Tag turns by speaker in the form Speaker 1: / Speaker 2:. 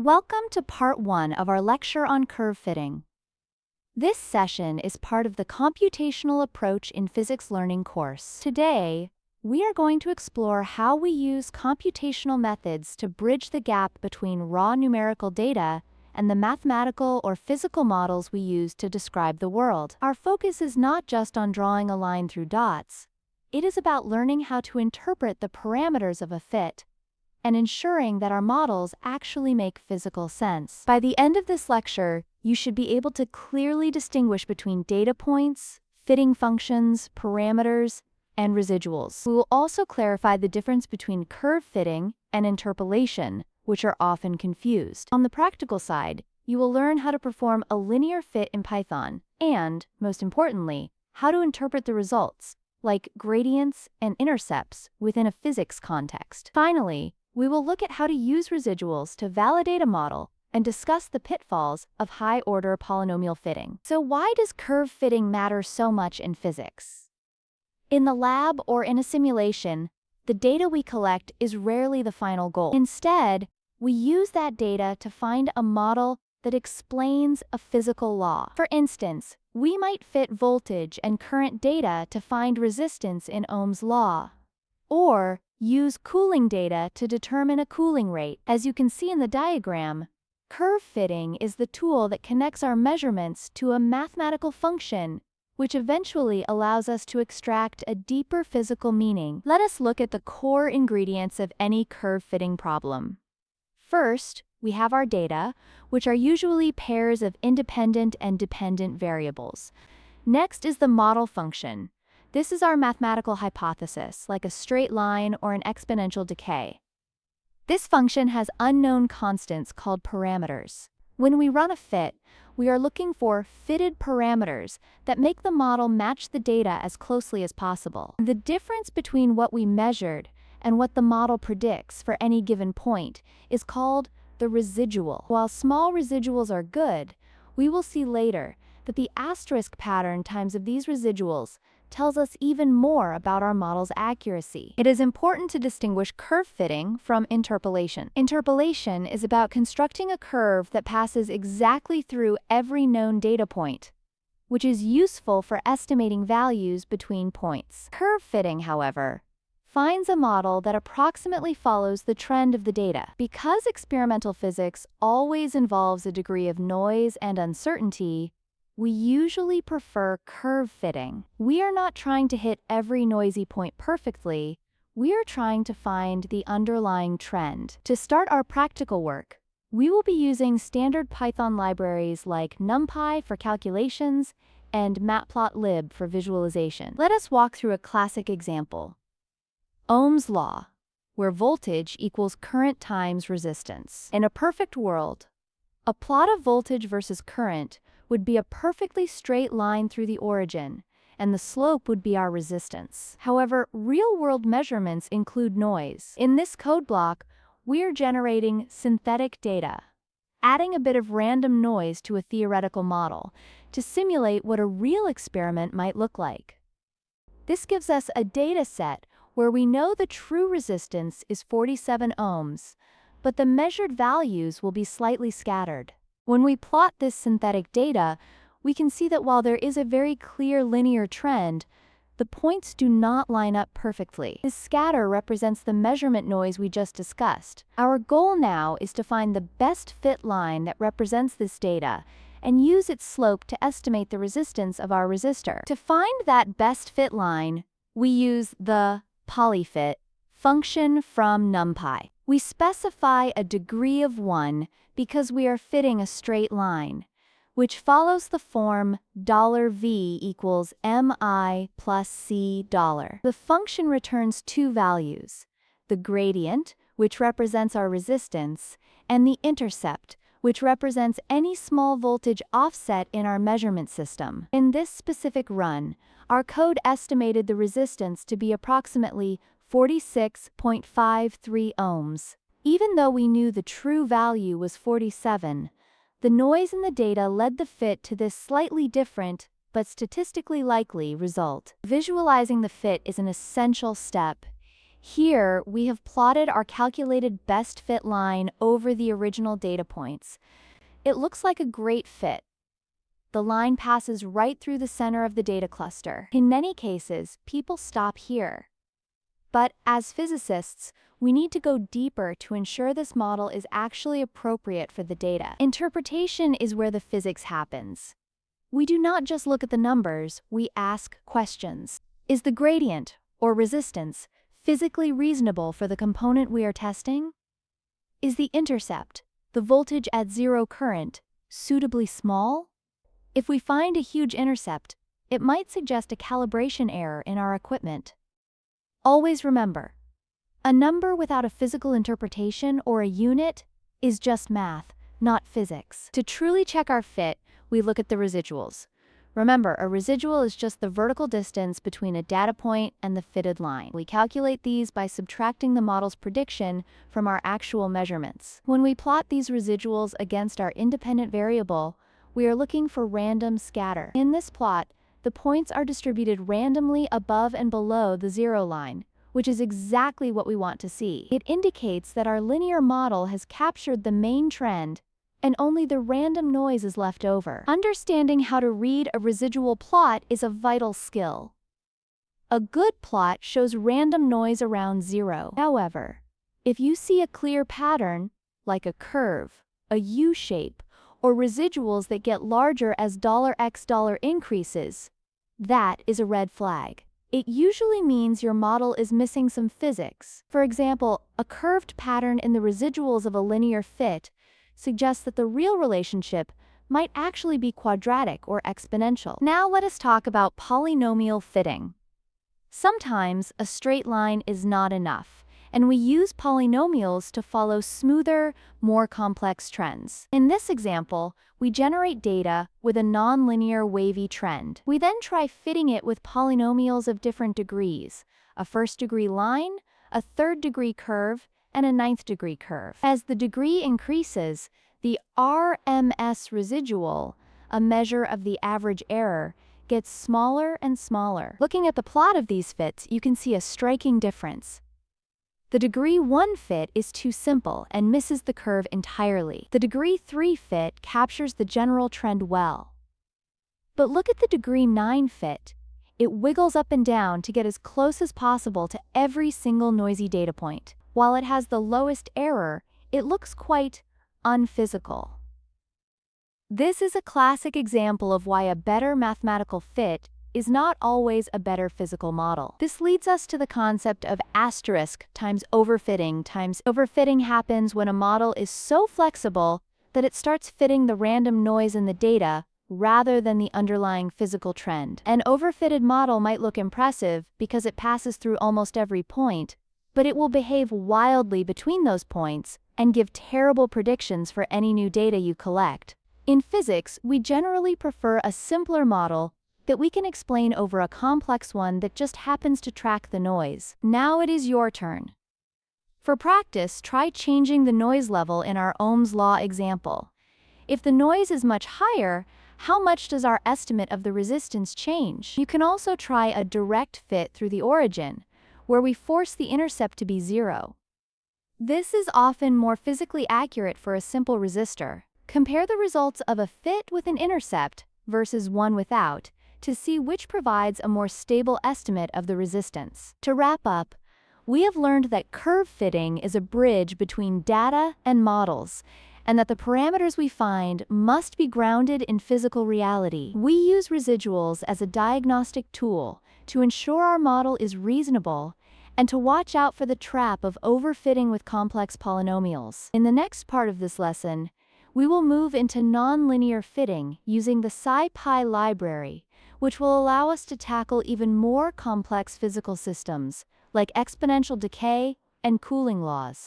Speaker 1: Welcome to part 1 of our lecture on curve fitting. This session is part of the Computational Approach in Physics Learning course. Today, we are going to explore how we use computational methods to bridge the gap between raw numerical data and the mathematical or physical models we use to describe the world. Our focus is not just on drawing a line through dots. It is about learning how to interpret the parameters of a fit and ensuring that our models actually make physical sense. By the end of this lecture, you should be able to clearly distinguish between data points, fitting functions, parameters, and residuals. We will also clarify the difference between curve fitting and interpolation, which are often confused. On the practical side, you will learn how to perform a linear fit in Python and, most importantly, how to interpret the results, like gradients and intercepts, within a physics context. Finally, we will look at how to use residuals to validate a model and discuss the pitfalls of high-order polynomial fitting. So why does curve fitting matter so much in physics? In the lab or in a simulation, the data we collect is rarely the final goal. Instead, we use that data to find a model that explains a physical law. For instance, we might fit voltage and current data to find resistance in Ohm's law, or use cooling data to determine a cooling rate. As you can see in the diagram, curve fitting is the tool that connects our measurements to a mathematical function, which eventually allows us to extract a deeper physical meaning. Let us look at the core ingredients of any curve fitting problem. First, we have our data, which are usually pairs of independent and dependent variables. Next is the model function. This is our mathematical hypothesis, like a straight line or an exponential decay. This function has unknown constants called parameters. When we run a fit, we are looking for fitted parameters that make the model match the data as closely as possible. The difference between what we measured and what the model predicts for any given point is called the residual. While small residuals are good, we will see later that the asterisk pattern times of these residuals tells us even more about our model's accuracy. It is important to distinguish curve fitting from interpolation. Interpolation is about constructing a curve that passes exactly through every known data point, which is useful for estimating values between points. Curve fitting, however, finds a model that approximately follows the trend of the data. Because experimental physics always involves a degree of noise and uncertainty, we usually prefer curve fitting. We are not trying to hit every noisy point perfectly. We are trying to find the underlying trend. To start our practical work, we will be using standard Python libraries like NumPy for calculations and matplotlib for visualization. Let us walk through a classic example. Ohm's law, where voltage equals current times resistance. In a perfect world, a plot of voltage versus current would be a perfectly straight line through the origin, and the slope would be our resistance. However, real-world measurements include noise. In this code block, we're generating synthetic data, adding a bit of random noise to a theoretical model to simulate what a real experiment might look like. This gives us a data set where we know the true resistance is 47 ohms, but the measured values will be slightly scattered. When we plot this synthetic data, we can see that while there is a very clear linear trend, the points do not line up perfectly. This scatter represents the measurement noise we just discussed. Our goal now is to find the best fit line that represents this data and use its slope to estimate the resistance of our resistor. To find that best fit line, we use the polyfit function from NumPy. We specify a degree of 1 because we are fitting a straight line, which follows the form $v equals mi plus c $. The function returns two values, the gradient, which represents our resistance, and the intercept, which represents any small voltage offset in our measurement system. In this specific run, our code estimated the resistance to be approximately 46.53 ohms. Even though we knew the true value was 47, the noise in the data led the fit to this slightly different, but statistically likely result. Visualizing the fit is an essential step. Here, we have plotted our calculated best fit line over the original data points. It looks like a great fit. The line passes right through the center of the data cluster. In many cases, people stop here. But as physicists, we need to go deeper to ensure this model is actually appropriate for the data. Interpretation is where the physics happens. We do not just look at the numbers, we ask questions. Is the gradient, or resistance, physically reasonable for the component we are testing? Is the intercept, the voltage at zero current, suitably small? If we find a huge intercept, it might suggest a calibration error in our equipment. Always remember, a number without a physical interpretation or a unit is just math, not physics. To truly check our fit, we look at the residuals. Remember, a residual is just the vertical distance between a data point and the fitted line. We calculate these by subtracting the model's prediction from our actual measurements. When we plot these residuals against our independent variable, we are looking for random scatter. In this plot, the points are distributed randomly above and below the zero line, which is exactly what we want to see. It indicates that our linear model has captured the main trend and only the random noise is left over. Understanding how to read a residual plot is a vital skill. A good plot shows random noise around zero. However, if you see a clear pattern, like a curve, a U-shape, or residuals that get larger as $x increases, that is a red flag. It usually means your model is missing some physics. For example, a curved pattern in the residuals of a linear fit suggests that the real relationship might actually be quadratic or exponential. Now let us talk about polynomial fitting. Sometimes a straight line is not enough, and we use polynomials to follow smoother, more complex trends. In this example, we generate data with a nonlinear wavy trend. We then try fitting it with polynomials of different degrees, a first-degree line, a third-degree curve, and a ninth-degree curve. As the degree increases, the RMS residual, a measure of the average error, gets smaller and smaller. Looking at the plot of these fits, you can see a striking difference. The degree 1 fit is too simple and misses the curve entirely. The degree 3 fit captures the general trend well. But look at the degree 9 fit. It wiggles up and down to get as close as possible to every single noisy data point. While it has the lowest error, it looks quite unphysical. This is a classic example of why a better mathematical fit is not always a better physical model. This leads us to the concept of asterisk times overfitting. Overfitting happens when a model is so flexible that it starts fitting the random noise in the data rather than the underlying physical trend. An overfitted model might look impressive because it passes through almost every point, but it will behave wildly between those points and give terrible predictions for any new data you collect. In physics, we generally prefer a simpler model that we can explain over a complex one that just happens to track the noise. Now it is your turn. For practice, try changing the noise level in our Ohm's law example. If the noise is much higher, how much does our estimate of the resistance change? You can also try a direct fit through the origin, where we force the intercept to be zero. This is often more physically accurate for a simple resistor. Compare the results of a fit with an intercept versus one without to see which provides a more stable estimate of the resistance. To wrap up, we have learned that curve fitting is a bridge between data and models, and that the parameters we find must be grounded in physical reality. We use residuals as a diagnostic tool to ensure our model is reasonable and to watch out for the trap of overfitting with complex polynomials. In the next part of this lesson, we will move into nonlinear fitting using the SciPy library, which will allow us to tackle even more complex physical systems, like exponential decay and cooling laws.